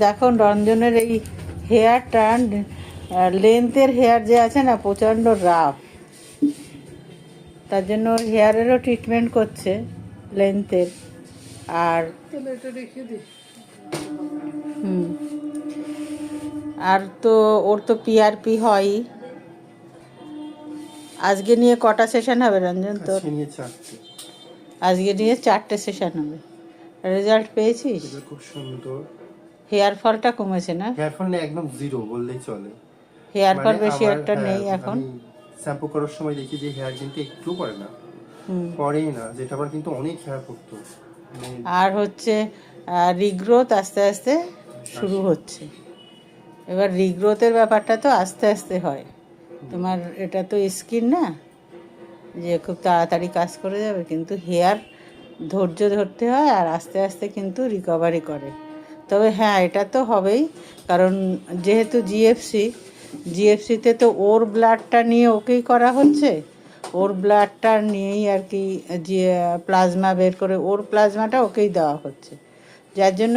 দেখো রঞ্জনের এই হেয়ারটা, লেন্থের হেয়ার যে আছে না প্রচণ্ড রাফ, তার জন্য ওর হেয়ারেরও ট্রিটমেন্ট করছে লেন্থের। আর আর তো ওর তো পিআরপি হয়ই। আজকে নিয়ে কটা সেশন হবে রঞ্জন তোর? আজকে নিয়ে 4টে সেশন হবে। রেজাল্ট পেয়েছিস? খুব সুন্দর। হেয়ার ফলটা কমেছে না? হেয়ার ফল না, একদম জিরো বললেই চলে। হেয়ার ফল বেশি একটা নেই এখন। আমি শ্যাম্পু করার সময় দেখি যে হেয়ার কিন্তু একটু পড়ে না, পড়েই না, যেটা আবার কিন্তু অনেক হেয়ার পড়তো। আর হচ্ছে রিগ্রোথ আস্তে আস্তে শুরু হচ্ছে। এবার রিগ্রোথের ব্যাপারটা তো আস্তে আস্তে হয়, তোমার এটা তো স্কিন না যে খুব তাড়াতাড়ি কাজ করে যাবে, কিন্তু হেয়ার ধৈর্য ধরতে হয় আর আস্তে আস্তে কিন্তু রিকভারি করে। তবে হ্যাঁ, এটা তো হবেই, কারণ যেহেতু জিএফসিতে তো ওর ব্লাডটা নিয়ে ওকেই করা হচ্ছে, ওর ব্লাডটা নিয়েই আর কি যে প্লাজমা বের করে ওর প্লাজমাটা ওকেই দেওয়া হচ্ছে, যার জন্য